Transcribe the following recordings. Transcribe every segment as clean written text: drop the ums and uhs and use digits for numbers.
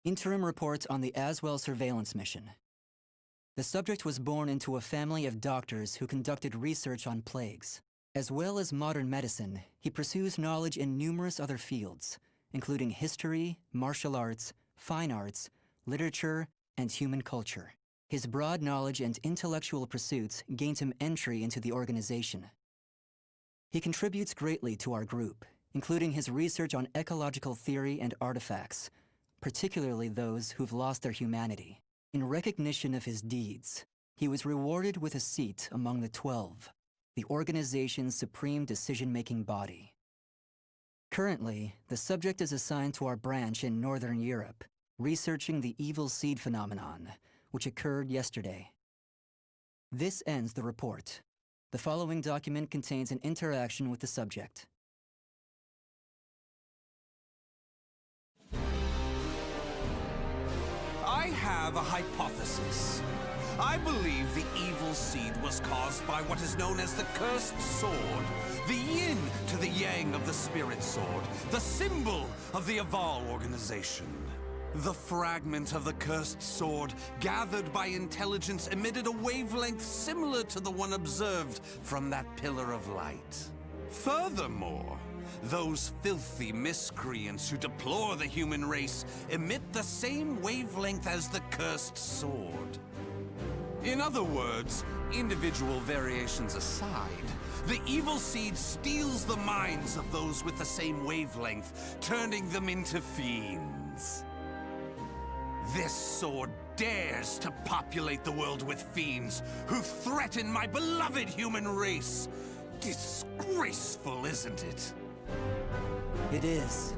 Interim report on the Azwel surveillance mission. The subject was born into a family of doctors who conducted research on plagues. As well as modern medicine, he pursues knowledge in numerous other fields, including history, martial arts, fine arts, literature, and human culture. His broad knowledge and intellectual pursuits gained him entry into the organization. He contributes greatly to our group, including his research on ecological theory and artifacts, particularly those who've lost their humanity. In recognition of his deeds, he was rewarded with a seat among the 12, the organization's supreme decision-making body. Currently, the subject is assigned to our branch in Northern Europe, researching the evil seed phenomenon, which occurred yesterday. This ends the report. The following document contains an interaction with the subject. I have a hypothesis. I believe the evil seed was caused by what is known as the cursed sword, the yin to the yang of the spirit sword, the symbol of the Azwel organization. The fragment of the cursed sword, gathered by intelligence, emitted a wavelength similar to the one observed from that pillar of light. Furthermore, those filthy miscreants who deplore the human race emit the same wavelength as the cursed sword. In other words, individual variations aside, the evil seed steals the minds of those with the same wavelength, turning them into fiends. This sword dares to populate the world with fiends who threaten my beloved human race. Disgraceful, isn't it? It is.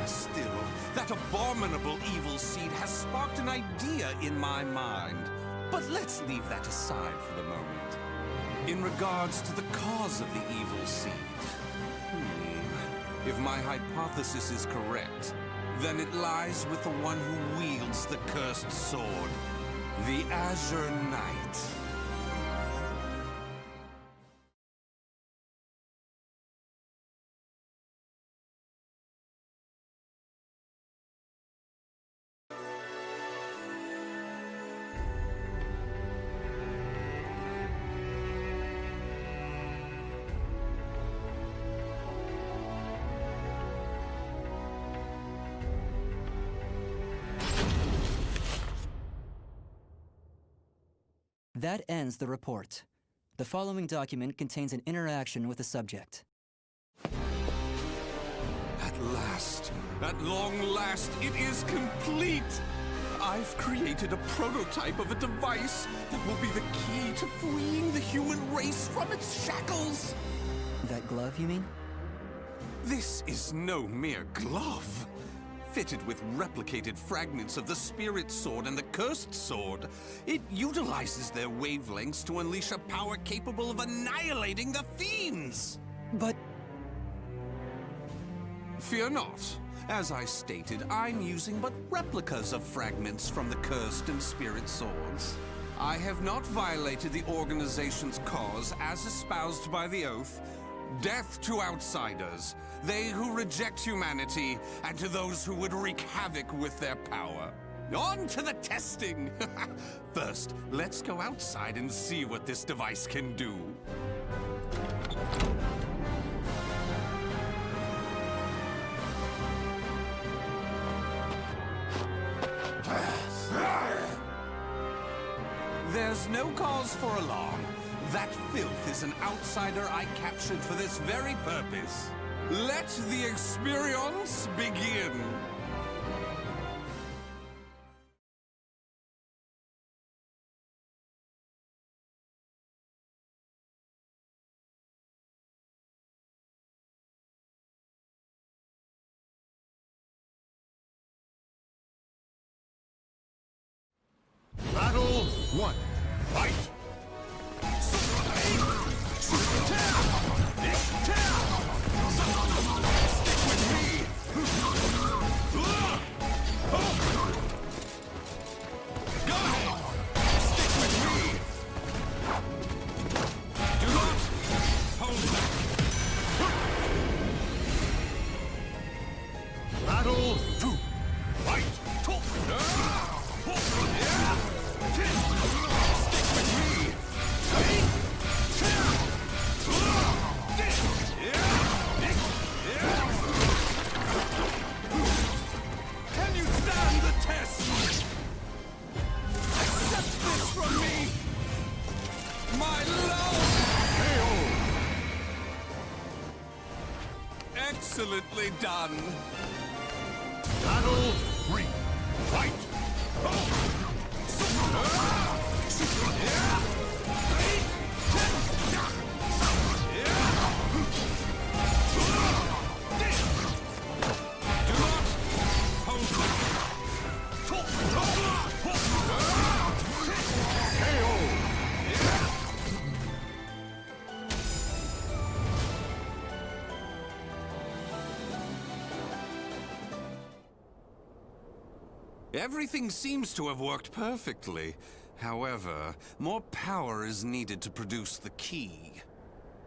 Still, that abominable evil seed has sparked an idea in my mind. But let's leave that aside for the moment. In regards to the cause of the evil seed, if my hypothesis is correct, then it lies with the one who wields the cursed sword, the Azure Knight. That ends the report. The following document contains an interaction with the subject. At long last, it is complete! I've created a prototype of a device that will be the key to freeing the human race from its shackles! That glove, you mean? This is no mere glove. Fitted with replicated fragments of the spirit sword and the cursed sword, it utilizes their wavelengths to unleash a power capable of annihilating the fiends! But... Fear not. As I stated, I'm using but replicas of fragments from the cursed and spirit swords. I have not violated the organization's cause as espoused by the oath. Death to outsiders, they who reject humanity, and to those who would wreak havoc with their power. On to the testing! First, let's go outside and see what this device can do. There's no cause for alarm. That filth is an outsider I captured for this very purpose. Let the experience begin! Battle 1. Fight! Stick with me! excellently done. Battle 3. Fight! Everything seems to have worked perfectly. However, more power is needed to produce the key.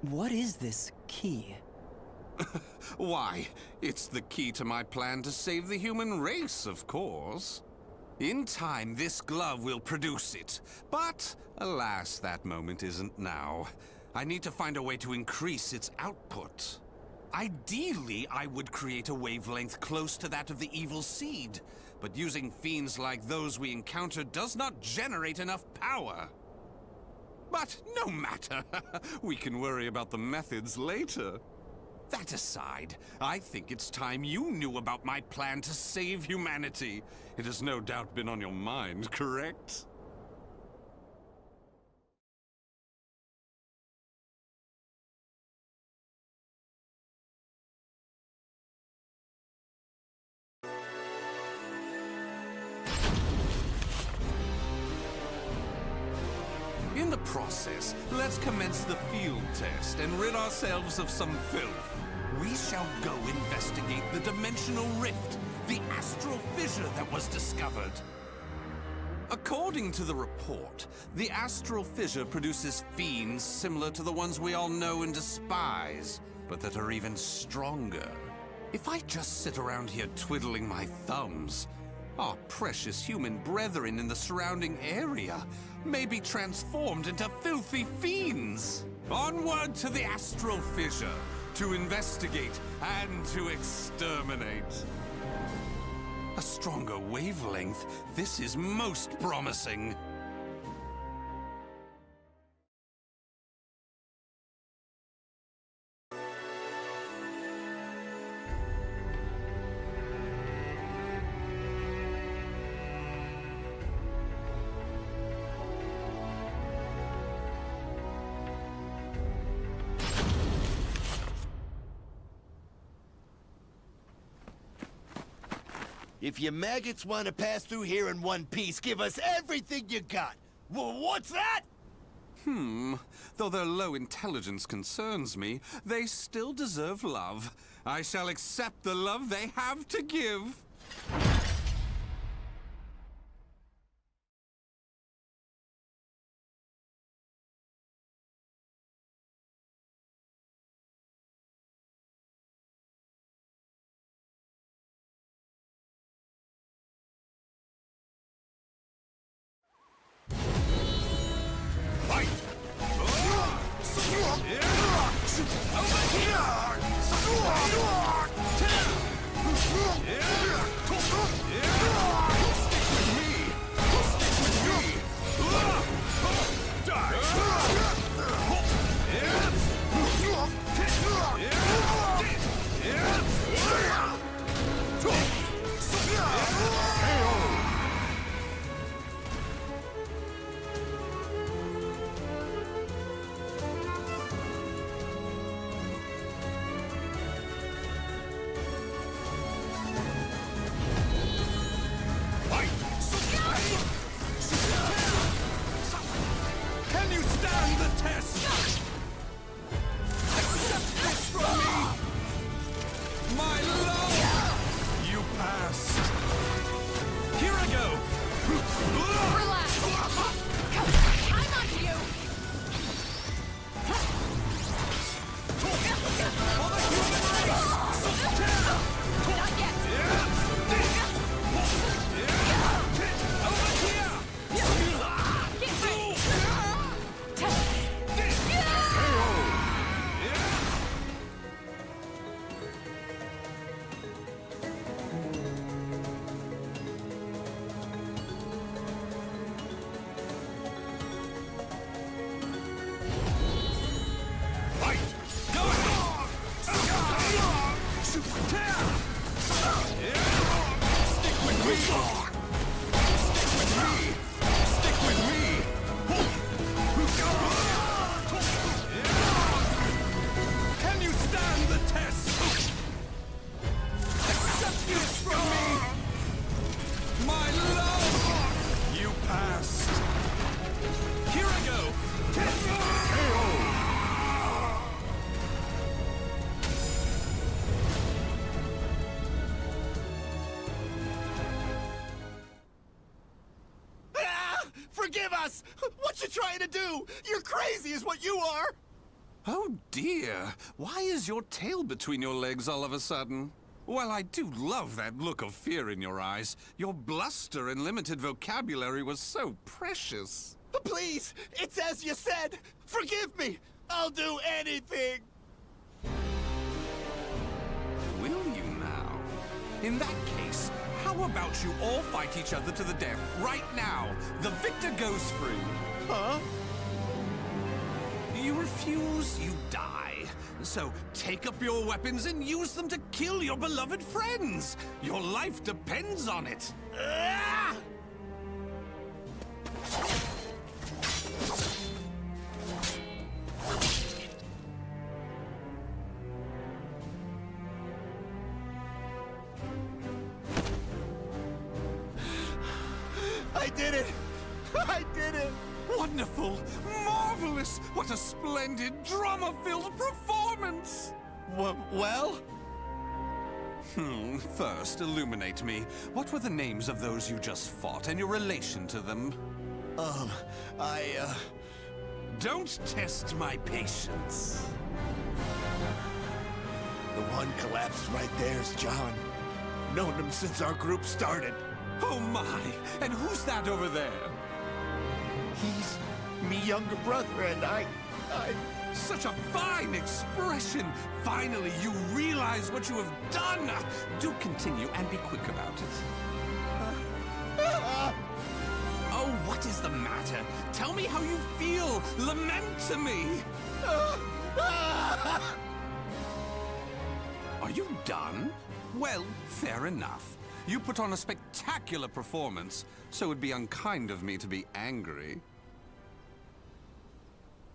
What is this key? Why, it's the key to my plan to save the human race, of course. In time, this glove will produce it. But, alas, that moment isn't now. I need to find a way to increase its output. Ideally, I would create a wavelength close to that of the evil seed. But using fiends like those we encountered does not generate enough power. But no matter. We can worry about the methods later. That aside, I think it's time you knew about my plan to save humanity. It has no doubt been on your mind, correct? In the process, let's commence the field test and rid ourselves of some filth. We shall go investigate the dimensional rift, the astral fissure that was discovered. According to the report, the astral fissure produces fiends similar to the ones we all know and despise, but that are even stronger. If I just sit around here twiddling my thumbs, our precious human brethren in the surrounding area may be transformed into filthy fiends. Onward to the astral fissure, to investigate and to exterminate. A stronger wavelength, this is most promising. If you maggots want to pass through here in one piece, give us everything you got. What's that? Though their low intelligence concerns me, they still deserve love. I shall accept the love they have to give. us! What you trying to do? You're crazy is what you are! Oh dear, why is your tail between your legs all of a sudden? Well, I do love that look of fear in your eyes. Your bluster and limited vocabulary was so precious. Please, it's as you said. Forgive me. I'll do anything. Will you now? In that case, how about you all fight each other to the death right now? The victor goes free. Huh? You refuse, you die. So take up your weapons and use them to kill your beloved friends. Your life depends on it. Ah! I did it! I did it! Wonderful! Marvelous! What a splendid, drama-filled performance! Well? First, illuminate me. What were the names of those you just fought and your relation to them? Don't test my patience. The one collapsed right there's John. Known him since our group started. Oh my! And who's that over there? He's me younger brother, and I... Such a fine expression! Finally, you realize what you have done! Do continue and be quick about it. Oh, what is the matter? Tell me how you feel! Lament to me! Are you done? Well, fair enough. You put on a spectacular performance, so it would be unkind of me to be angry.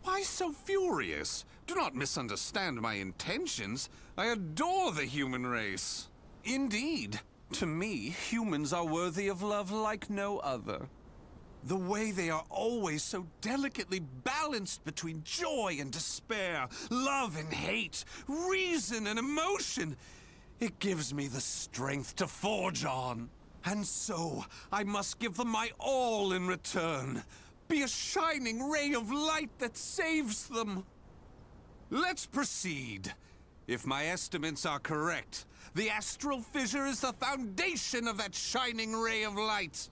Why so furious? Do not misunderstand my intentions. I adore the human race. Indeed, to me, humans are worthy of love like no other. The way they are always so delicately balanced between joy and despair, love and hate, reason and emotion. It gives me the strength to forge on. And so, I must give them my all in return. Be a shining ray of light that saves them. Let's proceed. If my estimates are correct, the astral fissure is the foundation of that shining ray of light.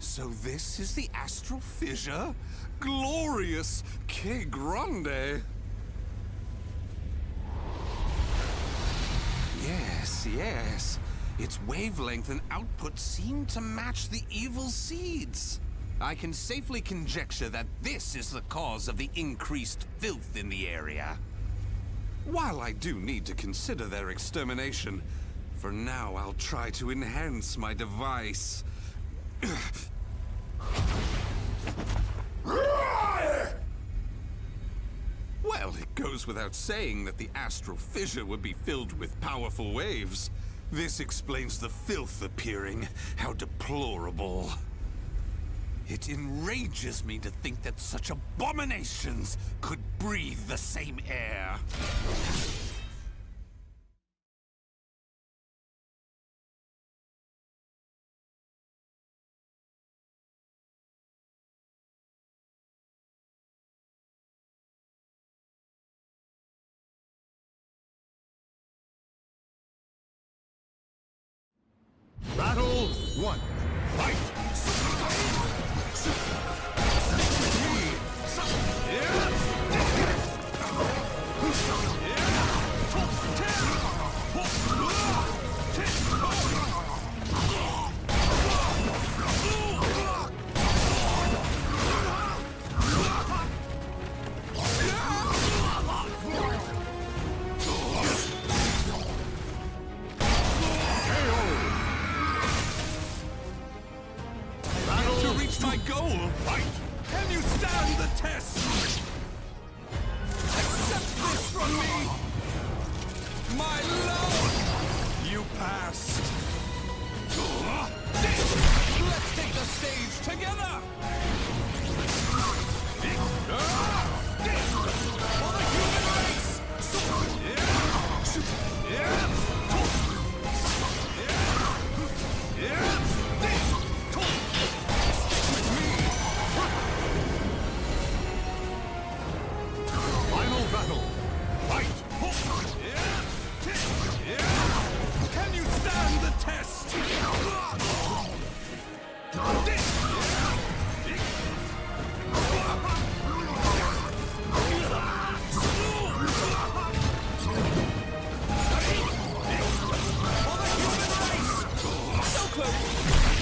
So this is the astral fissure? Glorious! Que grande! Yes. Its wavelength and output seem to match the evil seeds. I can safely conjecture that this is the cause of the increased filth in the area. While I do need to consider their extermination, for now I'll try to enhance my device. Well, it goes without saying that the astral fissure would be filled with powerful waves. This explains the filth appearing. How deplorable. It enrages me to think that such abominations could breathe the same air. Battle 1. Fight! goal. Fight! Can you stand the test? Accept this from me! My love! You passed. Let's take the stage together! For the human race! Final battle! Fight! Can you stand the test?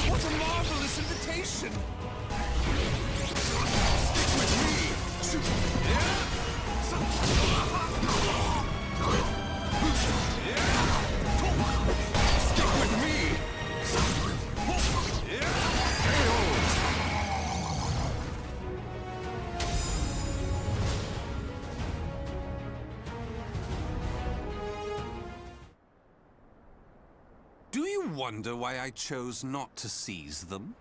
What a marvelous invitation! Stick with me! Stick with me! Do you wonder why I chose not to seize them?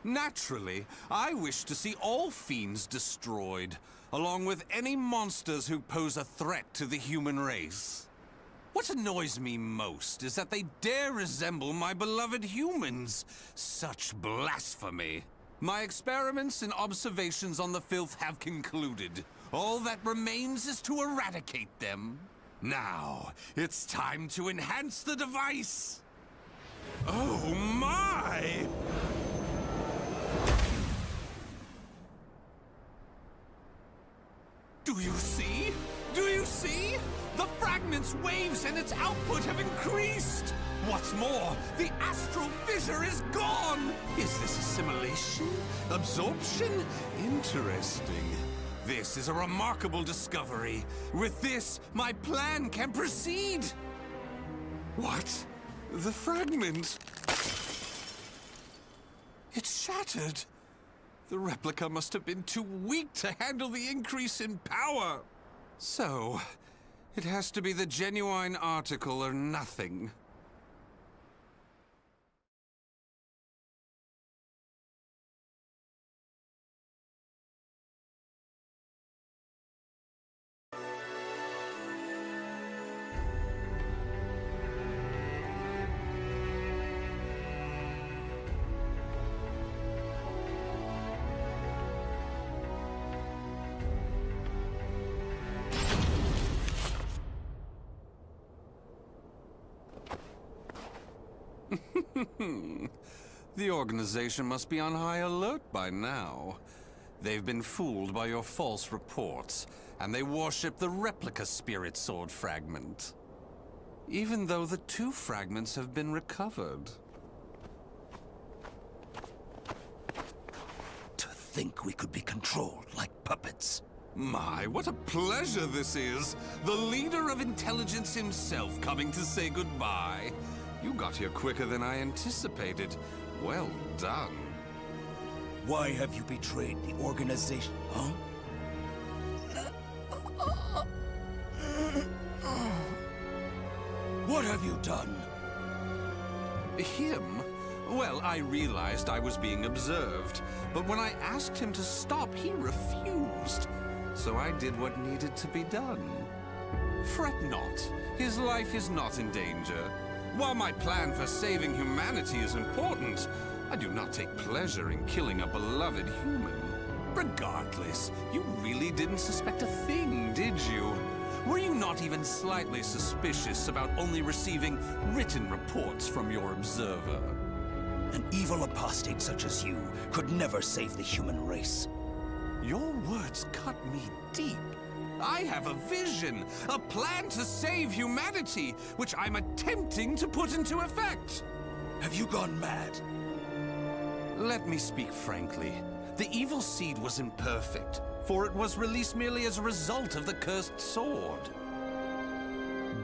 Naturally, I wish to see all fiends destroyed, along with any monsters who pose a threat to the human race. What annoys me most is that they dare resemble my beloved humans. Such blasphemy. My experiments and observations on the filth have concluded. All that remains is to eradicate them. Now, it's time to enhance the device. Oh my! Do you see? Do you see? The fragment's waves and its output have increased! What's more, the astral fissure is gone! Is this assimilation? Absorption? Interesting. This is a remarkable discovery. With this, my plan can proceed! What? The fragment? It's shattered! The replica must have been too weak to handle the increase in power. So, it has to be the genuine article or nothing. The organization must be on high alert by now. They've been fooled by your false reports, and they worship the replica spirit sword fragment. Even though the two fragments have been recovered. To think we could be controlled like puppets. My, what a pleasure this is! The leader of intelligence himself coming to say goodbye. You got here quicker than I anticipated. Well done. Why have you betrayed the organization, huh? What have you done? Him? Well, I realized I was being observed, but when I asked him to stop, he refused. So I did what needed to be done. Fret not. His life is not in danger. While my plan for saving humanity is important, I do not take pleasure in killing a beloved human. Regardless, you really didn't suspect a thing, did you? Were you not even slightly suspicious about only receiving written reports from your observer? An evil apostate such as you could never save the human race. Your words cut me deep. I have a vision, a plan to save humanity, which I'm attempting to put into effect. Have you gone mad? Let me speak frankly. The evil seed was imperfect, for it was released merely as a result of the cursed sword.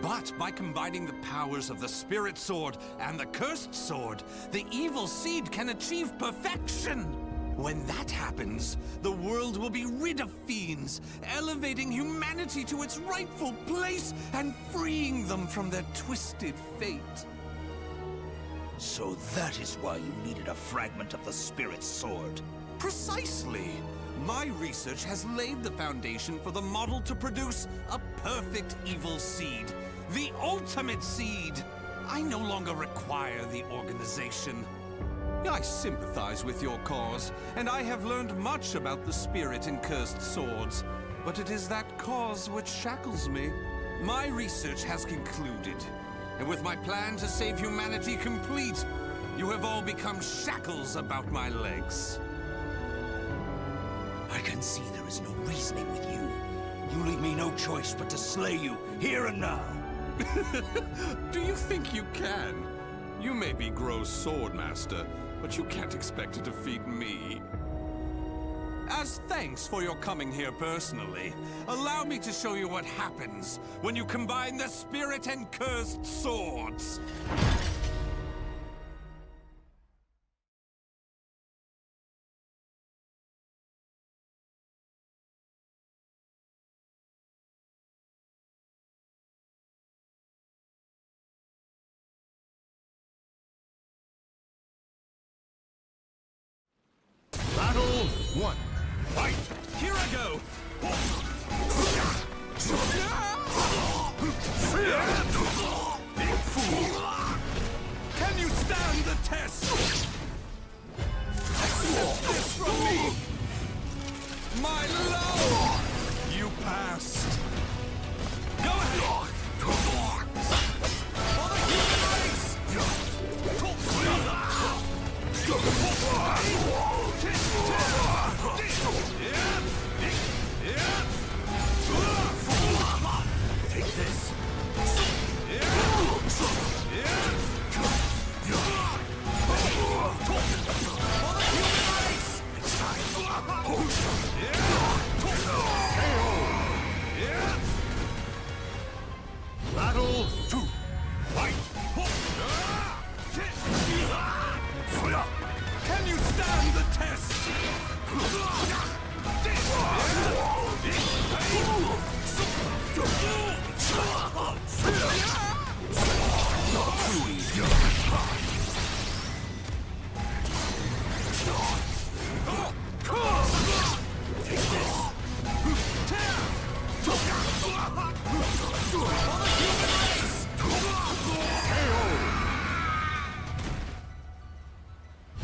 But by combining the powers of the spirit sword and the cursed sword, the evil seed can achieve perfection. When that happens, the world will be rid of fiends, elevating humanity to its rightful place and freeing them from their twisted fate. So that is why you needed a fragment of the spirit sword. Precisely. My research has laid the foundation for the model to produce a perfect evil seed. The ultimate seed. I no longer require the organization. I sympathize with your cause, and I have learned much about the spirit in cursed swords. But it is that cause which shackles me. My research has concluded, and with my plan to save humanity complete, you have all become shackles about my legs. I can see there is no reasoning with you. You leave me no choice but to slay you, here and now. Do you think you can? You may be Gro's swordmaster, but you can't expect to defeat me. As thanks for your coming here personally, allow me to show you what happens when you combine the spirit and cursed swords. Battle 1. Fight! Here I go! Big fool! Can you stand the test? Accept this from me! My love! You passed. Go ahead! For the human race! Take this! It's time! Battle 2! Fight! Can you stand the test?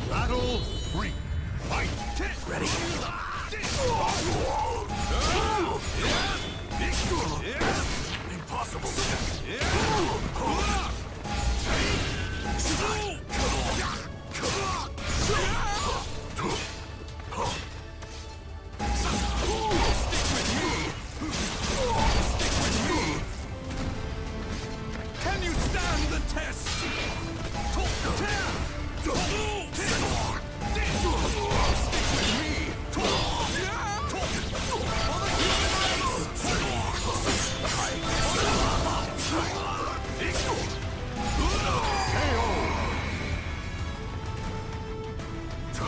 Battle 3! Fight! Ready? Impossible! Can you stand the test?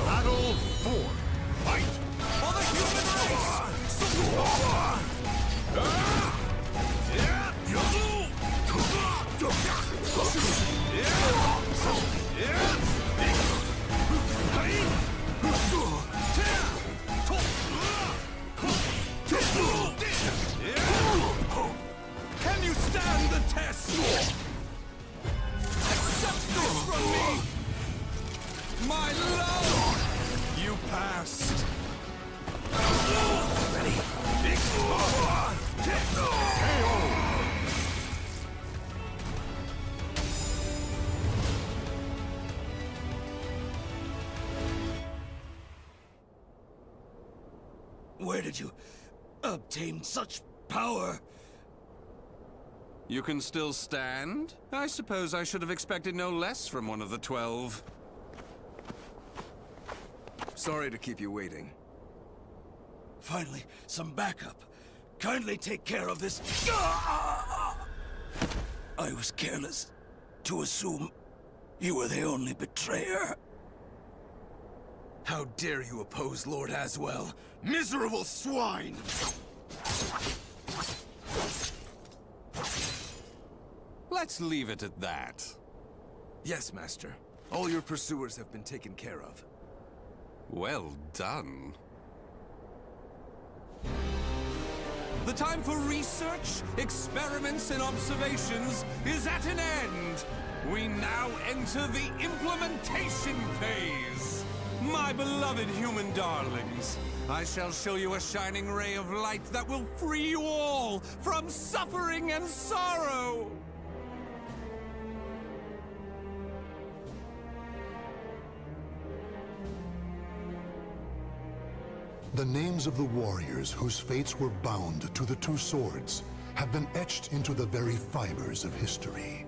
Battle 4! Fight! For the human Can you stand the test? Accept this from me! My love! You passed. Ready? Where did you obtain such power? You can still stand? I suppose I should have expected no less from one of the 12. Sorry to keep you waiting. Finally, some backup. Kindly take care of this. I was careless to assume you were the only betrayer. How dare you oppose Lord Azwel? Miserable swine! Let's leave it at that. Yes, Master. All your pursuers have been taken care of. Well done. The time for research, experiments, and observations is at an end. We now enter the implementation phase. My beloved human darlings, I shall show you a shining ray of light that will free you all from suffering and sorrow. The names of the warriors whose fates were bound to the two swords have been etched into the very fibers of history.